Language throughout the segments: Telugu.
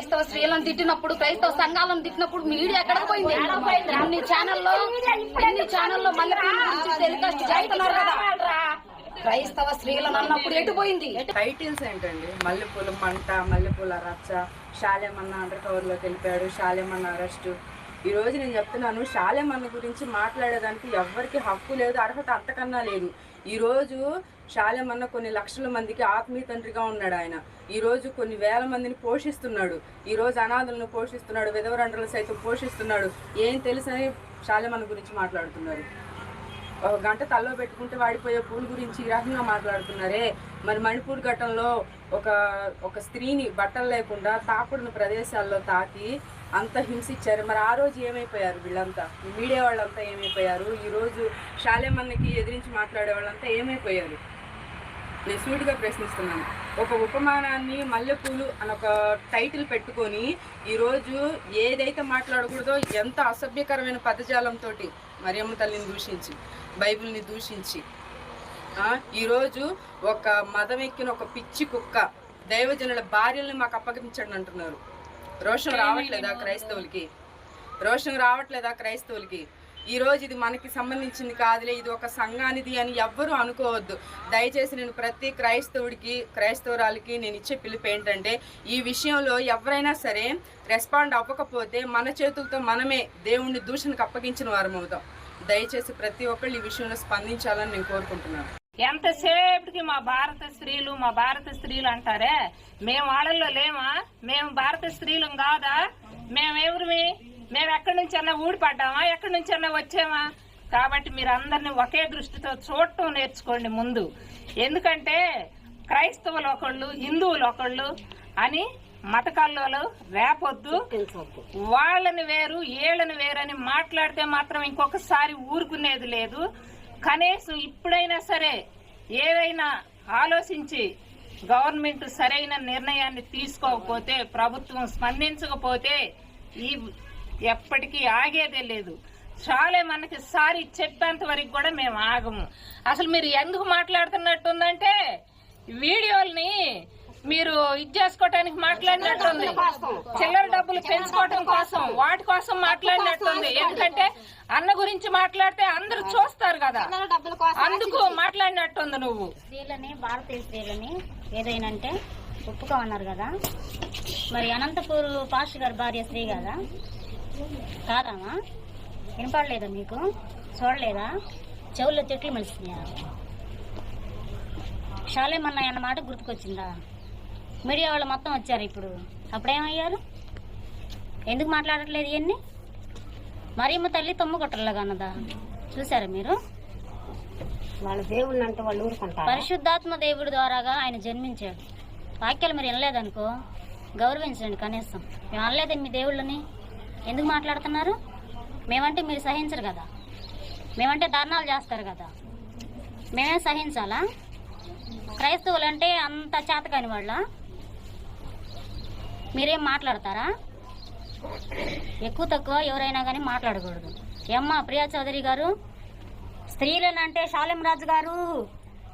క్రైస్తవ స్త్రీలను తిట్టినప్పుడు, క్రైస్తవ సంఘాలను తిట్టినప్పుడు మీడియా ఎక్కడికి పోయింది? ఇన్ని ఛానల్లో మళ్ళీ టెలికాస్ట్ చేస్తున్నారు కదా. క్రైస్తవ స్త్రీలను అన్నప్పుడు ఎటుపోయింది? టైటిల్స్ ఏంటండి? మల్లెపూల మంట, మల్లెపూల రచ్చ, షాలేమన్న అండర్ కవర్ లోకి వెళ్ళిపోయాడు, షాలేమన్న అరెస్టు. ఈ రోజు నేను చెప్తున్నాను, షాలేమన్న గురించి మాట్లాడేదానికి ఎవరికి హక్కు లేదు, అర్హత అంతకన్నా లేదు. ఈరోజు షాలేమన్న కొన్ని లక్షల మందికి ఆత్మీయ తండ్రిగా ఉన్నాడు. ఆయన ఈరోజు కొన్ని వేల మందిని పోషిస్తున్నాడు. ఈరోజు అనాథులను పోషిస్తున్నాడు, విధవరండ్రులు సైతం పోషిస్తున్నాడు. ఏం తెలుసని షాలేమన్న గురించి మాట్లాడుతున్నారు. ఒక గంట తల్లో పెట్టుకుంటే వాడిపోయే పూల గురించి ఈ రకంగా మాట్లాడుతున్నారే. మరి మణిపూర్ ఘట్టంలో ఒక స్త్రీని బట్టలు లేకుండా తాకుడున్న ప్రదేశాల్లో తాకి అంత హింసించారు. మరి ఆ రోజు ఏమైపోయారు వీళ్ళంతా? మీడియా వాళ్ళంతా ఏమైపోయారు? ఈరోజు షాలేమన్నకి ఎదిరించి మాట్లాడే వాళ్ళంతా ఏమైపోయారు? నేను సూటిగా ప్రశ్నిస్తున్నాను. ఒక ఉపమానాన్ని మల్లెపూలు అని ఒక టైటిల్ పెట్టుకొని ఈరోజు ఏదైతే మాట్లాడకూడదో ఎంత అసభ్యకరమైన పదజాలంతో మరియమ్మ తల్లిని దూషించి, బైబిల్ని దూషించి, ఈరోజు ఒక మదం ఎక్కిన ఒక పిచ్చి కుక్క దైవజనుల భార్యల్ని మాకు అప్పగించండి అంటున్నారు. రోషం రావట్లేదా క్రైస్తవులకి? రోషం రావట్లేదా క్రైస్తవులకి? ఈరోజు ఇది మనకి సంబంధించింది కాదులే, ఇది ఒక సంఘానిది అని ఎవ్వరూ అనుకోవద్దు. దయచేసి నేను ప్రతి క్రైస్తవురాలకి నేను ఇచ్చే పిలుపు ఏంటంటే, ఈ విషయంలో ఎవరైనా సరే రెస్పాండ్ అవ్వకపోతే మన చేతులతో మనమే దేవుణ్ణి దూషణకు అప్పగించిన వారం అవుతాం. దయచేసి ప్రతి ఒక్కళ్ళు ఈ విషయంలో స్పందించాలని నేను కోరుకుంటున్నాను. ఎంతసేపటికి మా భారత స్త్రీలు అంటారే, మేము వాళ్ళల్లో లేమా? మేము భారత స్త్రీలం కాదా? మేమెవరిమి? మేము ఎక్కడి నుంచి అన్నా ఊడిపడ్డామా? ఎక్కడి నుంచి అన్నా వచ్చామా? కాబట్టి మీరు అందరినీ ఒకే దృష్టితో చూడటం నేర్చుకోండి ముందు. ఎందుకంటే క్రైస్తవులు ఒకళ్ళు, హిందువులు ఒకళ్ళు అని మతకాల్లో రేపొద్దు. వాళ్ళని వేరు వీళ్ళని వేరు అని మాట్లాడితే మాత్రం ఇంకొకసారి ఊరుకునేది లేదు. కనీసం ఇప్పుడైనా సరే ఏదైనా ఆలోచించి గవర్నమెంట్ సరైన నిర్ణయాన్ని తీసుకోకపోతే, ప్రభుత్వం స్పందించకపోతే ఈ ఎప్పటికీ ఆగేదే లేదు. చాలే మనకి సారి చెప్పేంత వరకు కూడా మేము ఆగము. అసలు మీరు ఎందుకు మాట్లాడుతున్నట్టుందంటే వీడియోల్ని మీరు ఇది చేసుకోవటానికి మాట్లాడినట్టుంది, చిల్లర డబ్బులు పెంచుకోవటం కోసం, వాటి కోసం మాట్లాడినట్టుంది. ఎందుకంటే అన్న గురించి మాట్లాడితే అందరూ చూస్తారు కదా, అందుకు మాట్లాడినట్టుంది. నువ్వు స్త్రీలని, భారతీయ స్త్రీలని ఏదైనా ఒప్పుకోమన్నారు కదా, మరి అనంతపూర్ పాస్టర్ గారి భార్య స్త్రీ కదా, కాదమ్మా? వినపడలేదా మీకు? చూడలేదా? చెవుల్లో చెట్లు మలిసినాయా? షాలేమన్న అన్న మాట గుర్తుకొచ్చిందా? మీడియా వాళ్ళు మొత్తం వచ్చారు ఇప్పుడు. అప్పుడేమయ్యారు? ఎందుకు మాట్లాడట్లేదు ఇవన్నీ? మరియమ్మ తల్లి తొమ్ము కొట్టలాగా అన్నదా? చూసారా మీరు? వాళ్ళ దేవుళ్ళు అంటే వాళ్ళు ఊరుకుంటారు. పరిశుద్ధాత్మ దేవుడి ద్వారాగా ఆయన జన్మించాడు. వాక్యాలు మీరు వినలేదనుకో గౌరవించండి కనీసం. మేము అనలేదే మీ దేవుళ్ళని. ఎందుకు మాట్లాడుతున్నారు? మేమంటే మీరు సహించరు కదా, మేమంటే ధర్నాలు చేస్తారు కదా, మేమే సహించాలా? క్రైస్తవులు అంటే అంత చేతకాని వాళ్ళ? మీరేం మాట్లాడతారా? ఎక్కువ తక్కువ ఎవరైనా కానీ మాట్లాడకూడదు. ఏమ్మా ప్రియా చౌదరి గారు, స్త్రీలనంటే షాలేం రాజు గారు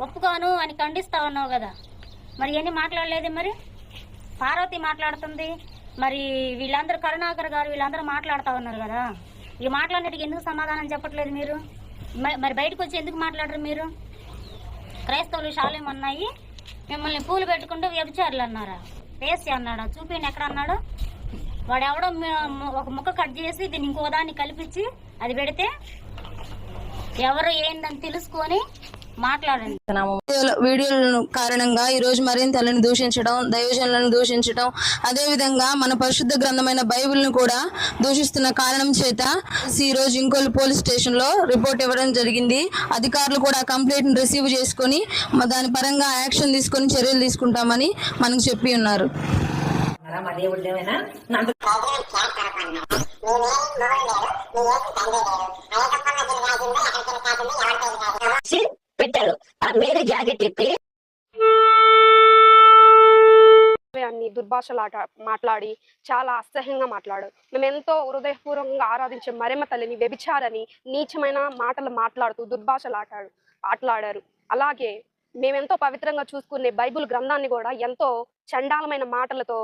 ఒప్పుకోను అని ఖండిస్తా ఉన్నావు కదా, మరి ఇవన్నీ మాట్లాడలేదు. మరి పార్వతి మాట్లాడుతుంది, మరి వీళ్ళందరూ కరుణాకర్ గారు వీళ్ళందరూ మాట్లాడుతూ ఉన్నారు కదా, ఈ మాట్లాడినట్టుగా ఎందుకు సమాధానం చెప్పట్లేదు మీరు? మరి బయటకు వచ్చి ఎందుకు మాట్లాడరు మీరు? క్రైస్తవులు షాలేం అన్నాయి, మిమ్మల్ని పూలు పెట్టుకుంటూ వ్యభిచారులు అన్నారా? వేసి అన్నాడా? చూపిండి ఎక్కడ అన్నాడు? వాడు ఎవడో ఒక ముక్క కట్ చేసి దీన్ని ఇంకో దాన్ని కల్పించి అది పెడితే ఎవరు ఏందని తెలుసుకొని మాట్లాడండి. వీడియోల కారణంగా ఈ రోజు మరింతలను దూషించడం, దైవజనులను దూషించడం, అదే విధంగా మన పరిశుద్ధ గ్రంథమైన బైబిల్ను కూడా దూషిస్తున్న కారణం చేత ఈ రోజు ఇంకోలు పోలీస్ స్టేషన్ లో రిపోర్ట్ ఇవ్వడం జరిగింది. అధికారులు కూడా కంప్లైంట్ రిసీవ్ చేసుకుని దాని పరంగా యాక్షన్ తీసుకొని చర్యలు తీసుకుంటామని మనకు చెప్పి ఉన్నారు. పెట్టారు వేరే జాకెట్ ఇప్పి అన్ని దుర్భాషలాట మాట్లాడి చాలా అసహ్యంగా మాట్లాడు. మేము ఎంతో హృదయపూర్వకంగా ఆరాధించే మరియమ్మ తల్లిని వ్యభిచారని నీచమైన మాటలు మాట్లాడుతూ దుర్భాషలాడారు. అలాగే మేమెంతో పవిత్రంగా చూసుకునే బైబిల్ గ్రంథాన్ని కూడా ఎంతో చండాలమైన మాటలతో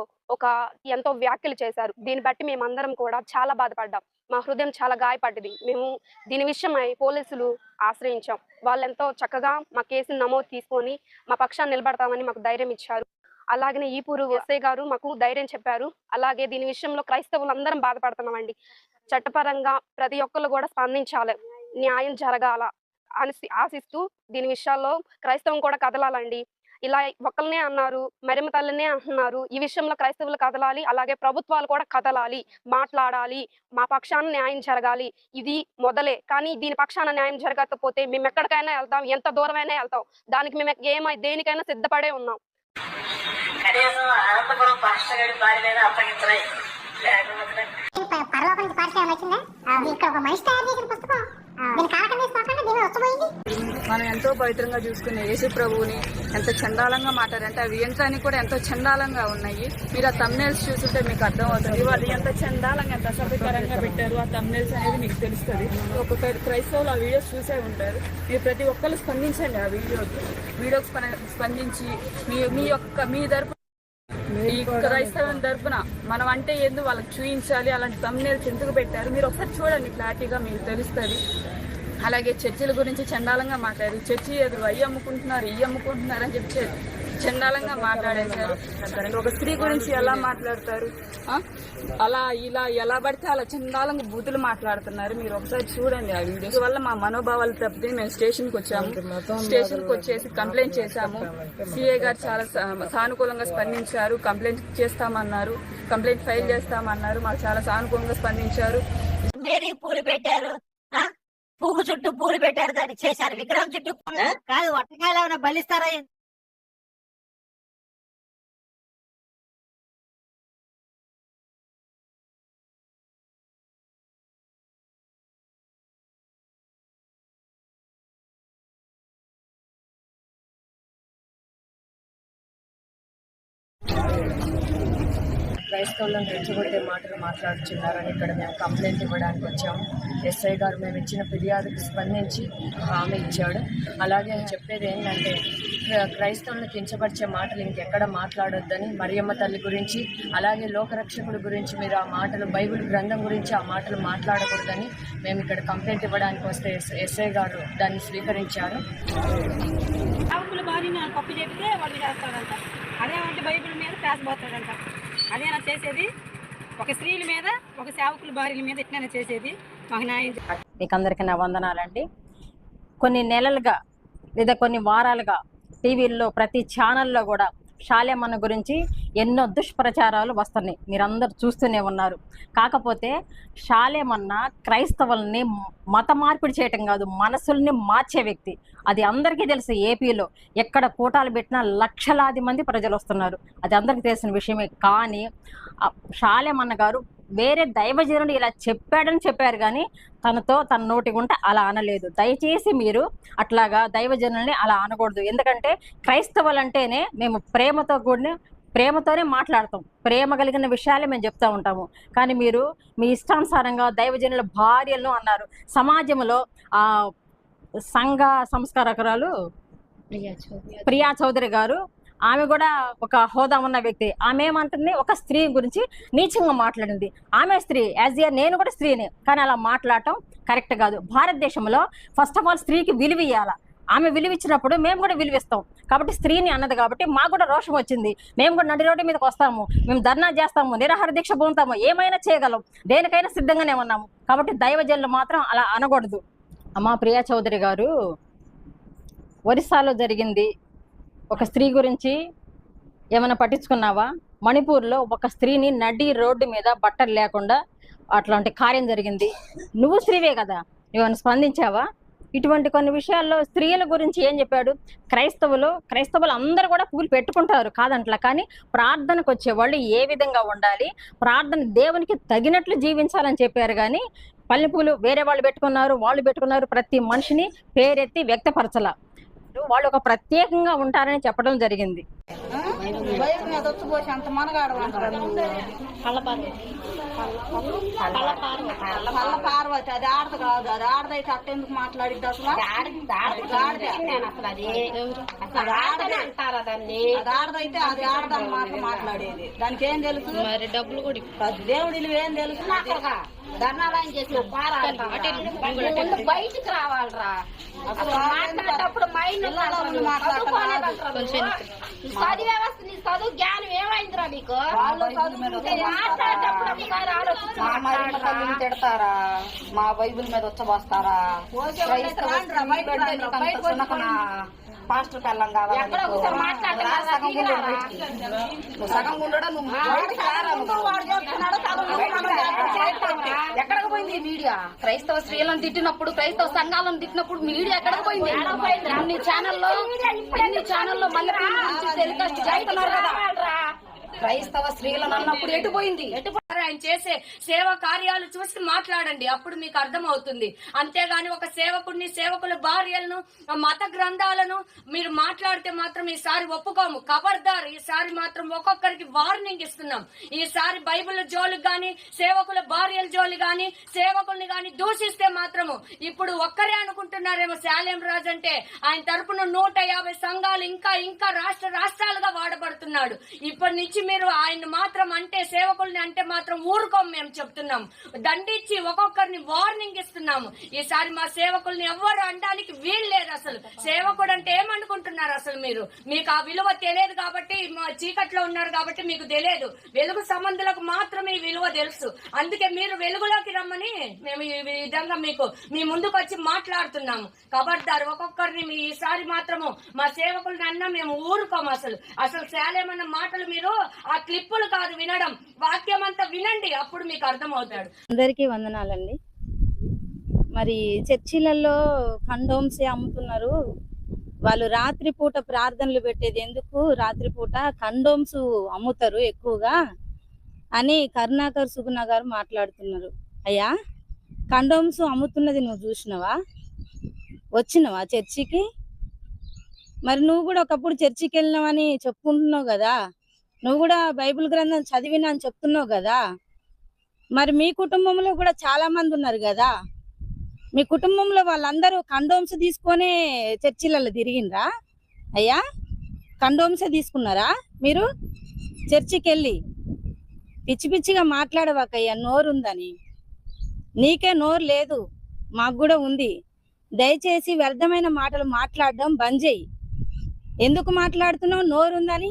ఎంతో వ్యాఖ్యలు చేశారు. దీన్ని బట్టి మేమందరం కూడా చాలా బాధపడ్డాం. మా హృదయం చాలా గాయపడ్డది. మేము దీని విషయమై పోలీసులు ఆశ్రయించాం. వాళ్ళెంతో చక్కగా మా కేసుని నమోదు తీసుకొని మా పక్షాన్ని నిలబడతామని మాకు ధైర్యం ఇచ్చారు. అలాగనే ఈపూరు ఎస్ఐ గారు మాకు ధైర్యం చెప్పారు. అలాగే దీని విషయంలో క్రైస్తవులందరం బాధపడుతున్నామండి. చట్టపరంగా ప్రతి ఒక్కరు కూడా స్పందించాలి, న్యాయం జరగాల అని ఆశిస్తూ దీని విషయాల్లో క్రైస్తవం కూడా కదలాలండి. ఇలా ఒక్కరినే అన్నారు, మరిమ తల్లినే అంటున్నారు. ఈ విషయంలో క్రైస్తవులు కదలాలి, అలాగే ప్రభుత్వాలు కూడా కదలాలి, మాట్లాడాలి, మా పక్షాన న్యాయం జరగాలి. ఇది మొదలే, కానీ దీని పక్షాన న్యాయం జరగకపోతే మేము ఎక్కడికైనా వెళ్తాం, ఎంత దూరమైనా వెళ్తాం. దానికి మేము దేనికైనా సిద్ధపడే ఉన్నాం. మనం ఎంతో పవిత్రంగా చూసుకునే యేసు ప్రభువుని ఎంత చండాలంగా మాట్లాడారంటే అవి ఏంటని కూడా ఎంతో చండాలంగా ఉన్నాయి. మీరు ఆ తమ్నెల్స్ చూస్తుంటే మీకు అర్థం అవుతుంది వాళ్ళు ఎంత చండాలంగా ఎంత అసభ్యకరంగా పెట్టారు. ఆ తమ్నెల్స్ అనేది మీకు తెలుస్తుంది. ఒక్కొక్క క్రైస్తవులు ఆ వీడియోస్ చూసే ఉంటారు. మీరు ప్రతి ఒక్కరు స్పందించండి. ఆ వీడియోకి స్పందించి మీ తరపు ఈ క్రైస్తవం తరపున మనం అంటే ఏందో వాళ్ళకి చూపించాలి. అలాంటి తమ్నెల్స్ ఎందుకు పెట్టారు మీరు ఒకసారి చూడండి, క్లారిటీగా మీకు తెలుస్తుంది. అలాగే చర్చిల గురించి చండాలంగా మాట్లాడారు. చర్చి ఎదురు అయ్యి అమ్ముకుంటున్నారు, ఇవి అమ్ముకుంటున్నారు అని చెప్పి చండాలంగా మాట్లాడేశారు. ఒక స్త్రీ గురించి ఎలా మాట్లాడతారు, అలా ఇలా ఎలా పడితే అలా చండాలంగా బూతులు మాట్లాడుతున్నారు. మీరు ఒకసారి చూడండి ఆ వీడియోస్ వల్ల మా మనోభావాలు తప్పితే మేము స్టేషన్కి వచ్చాము. స్టేషన్కి వచ్చేసి కంప్లైంట్ చేశాము. సిఐ గారు చాలా సానుకూలంగా స్పందించారు. కంప్లైంట్ చేస్తామన్నారు, కంప్లైంట్ ఫైల్ చేస్తామన్నారు. మాకు చాలా సానుకూలంగా స్పందించారు. పూలు పెట్టారు, పువ్వు చుట్టూ పూలు పెట్టారు, దాన్ని చేశారు. విగ్రహం చుట్టూ కాదు, వట్టకాయలు ఏమైనా బలిస్తారా? క్రైస్తవులను రెచ్చగొట్టే మాటలు మాట్లాడుతున్నారని ఇక్కడ మేము కంప్లైంట్ ఇవ్వడానికి వచ్చాము. ఎస్ఐ గారు మేము ఇచ్చిన ఫిర్యాదుకు స్పందించి హామీ ఇచ్చాడు. అలాగే చెప్పేది ఏంటంటే క్రైస్తవులను కించపరిచే మాటలు ఇంకెక్కడ మాట్లాడొద్దని, మరియమ్మ తల్లి గురించి అలాగే లోకరక్షకుడి గురించి మీరు ఆ మాటలు, బైబిల్ గ్రంథం గురించి ఆ మాటలు మాట్లాడకూడదని మేము ఇక్కడ కంప్లైంట్ ఇవ్వడానికి వస్తే ఎస్ఐ గారు దాన్ని స్వీకరించారు. పప్పు చెప్తే వాళ్ళు చేస్తాడంట, అదేమంటే బైబిల్ మీద ప్యాస్ పోతాడంట. అదేనా చేసేది? ఒక స్త్రీల మీద, ఒక సేవకుల భార్యల మీద ఎట్లైనా చేసేది? మాకు న్యాయం. మీకు అందరికీ నా వందనాలండి. కొన్ని నెలలుగా లేదా కొన్ని వారాలుగా టీవీల్లో ప్రతి ఛానల్లో కూడా షాలేమన్న గురించి ఎన్నో దుష్ప్రచారాలు వస్తున్నాయి. మీరందరూ చూస్తూనే ఉన్నారు. కాకపోతే షాలేమన్న క్రైస్తవుల్ని మత మార్పిడి చేయటం కాదు, మనసుల్ని మార్చే వ్యక్తి. అది అందరికీ తెలుసు. ఏపీలో ఎక్కడ కూటాలు పెట్టినా లక్షలాది మంది ప్రజలు వస్తున్నారు. అది అందరికీ తెలిసిన విషయమే. కానీ షాలేమన్న గారు వేరే దైవజనుడు ఇలా చెప్పాడని చెప్పారు, కానీ తన నోటి గుంట అలా అనలేదు. దయచేసి మీరు అట్లాగా దైవజనుల్ని అలా అనకూడదు. ఎందుకంటే క్రైస్తవులంటేనే మేము ప్రేమతోనే మాట్లాడతాం. ప్రేమ కలిగిన విషయాలే మేము చెప్తూ ఉంటాము. కానీ మీరు మీ ఇష్టానుసారంగా దైవజనుల భార్యలను అన్నారు. సమాజంలో సంఘ సంస్కారకురాలు ప్రియా చౌదరి గారు, ఆమె కూడా ఒక హోదా ఉన్న వ్యక్తి. ఆమె ఏమంటుంది, ఒక స్త్రీ గురించి నీచంగా మాట్లాడింది. ఆమె స్త్రీ, యాజ్ ఏ నేను కూడా స్త్రీని, కానీ అలా మాట్లాడటం కరెక్ట్ కాదు. భారతదేశంలో ఫస్ట్ ఆఫ్ ఆల్ స్త్రీకి విలువ ఇవ్వాలా. ఆమె విలువిచ్చినప్పుడు మేము కూడా విలువిస్తాం. కాబట్టి స్త్రీని అన్నది కాబట్టి మాకు కూడా రోషం వచ్చింది. మేము కూడా నడి రోడ్డు మీదకి వస్తాము, మేము ధర్నా చేస్తాము, నిరాహార దీక్ష పొందుతాము, ఏమైనా చేయగలం, దేనికైనా సిద్ధంగానే ఉన్నాము. కాబట్టి దైవజనులు మాత్రం అలా అనకూడదు. అమ్మా ప్రియా చౌదరి గారు, ఒరిస్సాలో జరిగింది ఒక స్త్రీ గురించి ఏమైనా పట్టించుకున్నావా? మణిపూర్లో ఒక స్త్రీని నడి రోడ్డు మీద బట్టలు లేకుండా అట్లాంటి కార్యం జరిగింది. నువ్వు స్త్రీవే కదా, నువ్వేమైనా స్పందించావా? ఇటువంటి కొన్ని విషయాల్లో స్త్రీల గురించి ఏం చెప్పాడు? క్రైస్తవులు అందరూ కూడా పూలు పెట్టుకుంటారు కాదంట్లా, కానీ ప్రార్థనకు వచ్చేవాళ్ళు ఏ విధంగా ఉండాలి, ప్రార్థన దేవునికి తగినట్లు జీవించాలని చెప్పారు. కానీ పల్లెపూలు వేరే వాళ్ళు పెట్టుకున్నారు, ప్రతి మనిషిని పేరెత్తి వ్యక్తపరచాల. వాళ్ళు ఒక ప్రత్యేకంగా ఉంటారని చెప్పడం జరిగింది. బైబిల్ మీద వచ్చిపోసి అంత మనగాడు అంటారు పల్ల పార్వతి అది ఆడదు కాదు, అది ఆడదైతే అట్టెందుకు మాట్లాడిద్ది అసలు? అది ఆడదైతే అది ఆడదని మాట మాట్లాడేది, దానికి ఏం తెలుసు? మరి డబ్బులు కూడా దేవుడి ఏం తెలుసు? ధర్నాలయం చేసిన బయటికి రావాలరా అసలు మాట్లాడేటప్పుడు మైండ్ చదివే వ్యవస్థ నీ చదువు జ్ఞానం ఏమైందిరా నీకు? తిడతారా? మా బైబిల్ మీద వచ్చబోస్తారా? పాస్టర్ పెళ్ళం కావాలి సగం ఉండడం ఎక్కడికి పోయింది ఈ మీడియా? క్రైస్తవ స్త్రీలను తిట్టినప్పుడు, క్రైస్తవ సంఘాలను తిట్టినప్పుడు మీడియా ఎక్కడికి పోయింది? ఇన్ని ఛానల్లో మళ్ళీ టెలికాస్ట్ చేస్తున్నారు కదా. క్రైస్తవ స్త్రీలను అన్నప్పుడు ఎటు పోయింది? ఆయన చేసే సేవా కార్యాలు చూసి మాట్లాడండి, అప్పుడు మీకు అర్థం అవుతుంది. అంతేగాని ఒక సేవకుడిని, సేవకుల భార్యలను, మత గ్రంథాలను మీరు మాట్లాడితే మాత్రం ఈసారి ఒప్పుకోము. ఖబర్దార్, ఈసారి మాత్రం ఒక్కొక్కరికి వార్నింగ్ ఇస్తున్నాం. ఈసారి బైబిల్ జోలికి గాని, సేవకుల భార్యల జోలి గాని, సేవకుల్ని గాని దూషిస్తే మాత్రము ఇప్పుడు ఒక్కరే అనుకుంటున్నారేమో శాలేం రాజు అంటే ఆయన తరపున 150 సంఘాలు ఇంకా రాష్ట్రాలుగా వాడబడుతున్నాడు. ఇప్పటి నుంచి మీరు ఆయన మాత్రం అంటే, సేవకుల్ని అంటే మాత్రం ఊరుకోం. మేము చెప్తున్నాం, దండించి ఒక్కొక్కరిని వార్నింగ్ ఇస్తున్నాము. ఈసారి మా సేవకుల్ని ఎవ్వరు అనడానికి వీల్లేదు. అసలు సేవకుడు అంటే ఏమనుకుంటున్నారు? అసలు మీకు ఆ విలువ తెలియదు కాబట్టి, మా చీకట్లో ఉన్నారు కాబట్టి మీకు తెలియదు. వెలుగు సంబంధులకు మాత్రమే ఈ విలువ తెలుసు. అందుకే మీరు వెలుగులోకి రమ్మని మేము ఈ విధంగా మీకు మీ ముందుకు వచ్చి మాట్లాడుతున్నాము. ఖబర్దారు, ఒక్కొక్కరిని ఈసారి మాత్రము మా సేవకుల్ని అన్నా మేము ఊరుకోము. అసలు శాలేమన్న మాటలు మీరు ఆ క్లిప్పులు కాదు వినడం, వాక్యం అంతా వినండి, అప్పుడు మీకు అర్థం అవుతాడు. అందరికీ వందనాలండి. మరి చర్చిలలో కండోమ్స్ అమ్ముతున్నారు. వాళ్ళు రాత్రిపూట ప్రార్థనలు పెట్టేది ఎందుకు? రాత్రిపూట కండోమ్స్ అమ్ముతారు ఎక్కువగా అని కరుణాకర్ సుగుణ గారు మాట్లాడుతున్నారు. అయ్యా, కండోమ్స్ అమ్ముతున్నది నువ్వు చూసినవా? వచ్చినవా చర్చికి? మరి నువ్వు కూడా ఒకప్పుడు చర్చికి వెళ్ళినావని చెప్పుకుంటున్నావు కదా, నువ్వు కూడా బైబిల్ గ్రంథం చదివినా అని చెప్తున్నావు కదా. మరి మీ కుటుంబంలో కూడా చాలా మంది ఉన్నారు కదా, మీ కుటుంబంలో వాళ్ళందరూ కండోమ్స్ తీసుకొనే చర్చిలలో తిరిగిండ్రా? అయ్యా, కండోమ్సే తీసుకున్నారా మీరు చర్చికి వెళ్ళి? పిచ్చి పిచ్చిగా మాట్లాడవాకయ్యా, నోరుందని. నీకే నోరు లేదు, మాకు కూడా ఉంది. దయచేసి వ్యర్థమైన మాటలు మాట్లాడడం బంద్ చేయి. ఎందుకు మాట్లాడుతున్నావు? నోరుందని.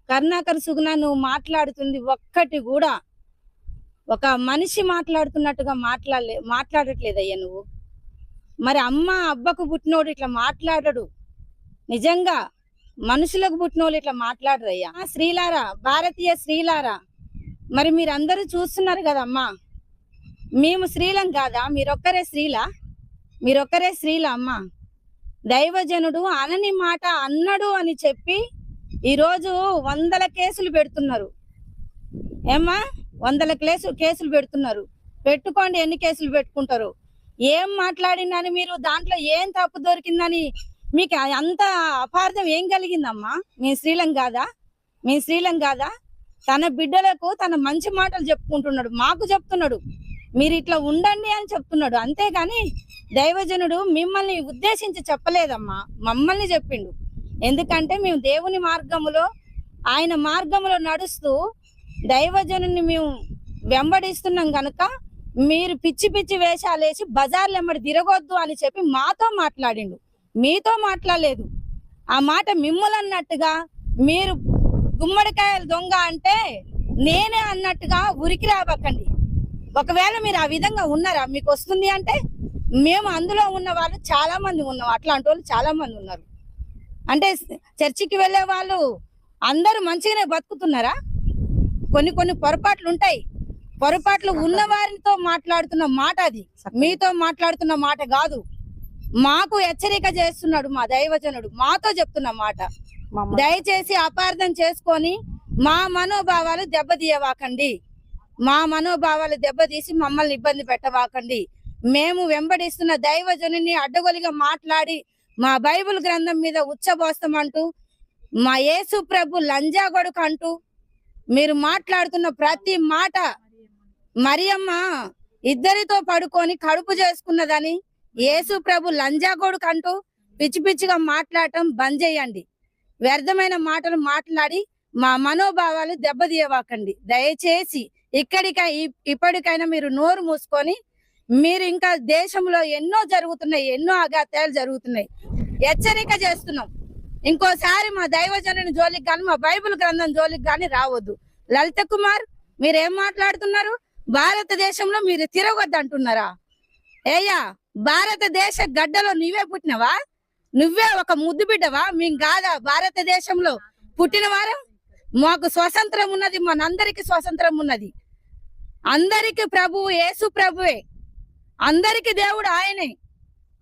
కరుణాకర్ సుగుణ, నువ్వు మాట్లాడుతుంది ఒక్కటి కూడా ఒక మనిషి మాట్లాడుతున్నట్టుగా మాట్లాడట్లేదయ్యా నువ్వు. మరి అమ్మ అబ్బకు పుట్టినోడు ఇట్లా మాట్లాడడు. నిజంగా మనుషులకు పుట్టినోళ్ళు ఇట్లా మాట్లాడరయ్యా. స్త్రీలారా, భారతీయ స్త్రీలారా, మరి మీరందరూ చూస్తున్నారు కదమ్మా, మేము స్త్రీలం కాదా? మీరొక్కరే స్త్రీలా? మీరొక్కరే స్త్రీలా అమ్మా? దైవజనుడు అనని మాట అన్నడు అని చెప్పి ఈరోజు 100 కేసులు పెడుతున్నారు. ఏమ్మా, 100 కేసులు పెడుతున్నారు. పెట్టుకోండి, ఎన్ని కేసులు పెట్టుకుంటారు. ఏం మాట్లాడిందని మీరు దాంట్లో ఏం తప్పు దొరికిందని మీకు అంత అపార్థం ఏం కలిగిందమ్మా? మీ స్త్రీలం కాదా? మీ స్త్రీలం కాదా? తన బిడ్డలకు తన మంచి మాటలు చెప్పుకుంటున్నాడు, మాకు చెప్తున్నాడు మీరు ఇట్లా ఉండండి అని చెప్తున్నాడు. అంతేగాని దైవజనుడు మిమ్మల్ని ఉద్దేశించి చెప్పలేదమ్మా, మమ్మల్ని చెప్పిండు. ఎందుకంటే మేము దేవుని మార్గములో, ఆయన మార్గములో నడుస్తూ దైవజనుని మేము వెంబడిస్తున్నాం కనుక మీరు పిచ్చి పిచ్చి వేషాలు వేసి బజార్లు ఎమ్మడి తిరగొద్దు అని చెప్పి మాతో మాట్లాడిండు, మీతో మాట్లాడలేదు. ఆ మాట మిమ్మల్ని అన్నట్టుగా, మీరు గుమ్మడికాయలు దొంగ అంటే నేనే అన్నట్టుగా ఉరికి రాబకండి. ఒకవేళ మీరు ఆ విధంగా ఉన్నారా, మీకు వస్తుంది అంటే మేము అందులో ఉన్న వాళ్ళు చాలా మంది ఉన్నాం, అట్లాంటి వాళ్ళు చాలా మంది ఉన్నారు. అంటే చర్చికి వెళ్ళే వాళ్ళు అందరూ మంచిగానే బతుకుతున్నారా? కొన్ని పొరపాట్లు ఉంటాయి. పొరపాట్లు ఉన్న వారితో మాట్లాడుతున్న మాట అది, మీతో మాట్లాడుతున్న మాట కాదు. మాకు హెచ్చరిక చేస్తున్నాడు మా దైవజనుడు, మాతో చెప్తున్న మాట. దయచేసి అపార్థం చేసుకొని మా మనోభావాలు దెబ్బతీయవాకండి, మా మనోభావాలు దెబ్బతీసి మమ్మల్ని ఇబ్బంది పెట్టవాకండి. మేము వెంబడిస్తున్న దైవజనుని అడ్డగోలుగా మాట్లాడి మా బైబిల్ గ్రంథం మీద ఉచ్చబోస్తామంటూ మా యేసు ప్రభు లంజాగొడుకు అంటూ మీరు మాట్లాడుతున్న ప్రతి మాట, మరియమ్మ ఇద్దరితో పడుకొని కడుపు చేసుకున్నదని యేసు ప్రభు లంజాగొడుకు అంటూ పిచ్చి పిచ్చిగా మాట్లాడటం బంద్ చేయండి. వ్యర్థమైన మాటలు మాట్లాడి మా మనోభావాలు దెబ్బతీయవాకండి. దయచేసి ఇప్పటికైనా మీరు నోరు మూసుకొని, మీరు ఇంకా దేశంలో ఎన్నో జరుగుతున్నాయి, ఎన్నో అఘాత్యాలు జరుగుతున్నాయి, హెచ్చరిక చేస్తున్నాం. ఇంకోసారి మా దైవజనుని జోలికి కానీ మా బైబిల్ గ్రంథం జోలికి కానీ రావద్దు. లలిత కుమార్, మీరేం మాట్లాడుతున్నారు? భారతదేశంలో మీరు తిరగొద్దు అంటున్నారా? ఏయ్యా, భారతదేశ గడ్డలో నువ్వే పుట్టినవా? నువ్వే ఒక ముద్దు బిడ్డవా? మేము కాదా భారతదేశంలో పుట్టిన వారం? మాకు స్వతంత్రం ఉన్నది, మనందరికి స్వతంత్రం ఉన్నది. అందరికి ప్రభువు యేసు ప్రభువే, అందరికి దేవుడు ఆయనే.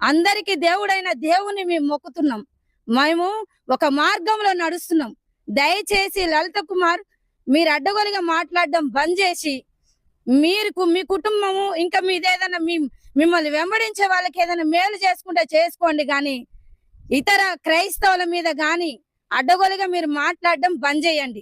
అందరికి దేవుడైన దేవుని మేము మొక్కుతున్నాం. మేము ఒక మార్గంలో నడుస్తున్నాం. దయచేసి లలిత కుమార్, మీరు అడ్డగోలుగా మాట్లాడడం బంద్ చేసి, మీ కుటుంబము ఇంకా మీదేదైనా మిమ్మల్ని వెంబడించే వాళ్ళకి ఏదైనా మేలు చేసుకుంటే చేసుకోండి, కానీ ఇతర క్రైస్తవుల మీద కానీ అడ్డగోలుగా మీరు మాట్లాడడం బంద్ చేయండి.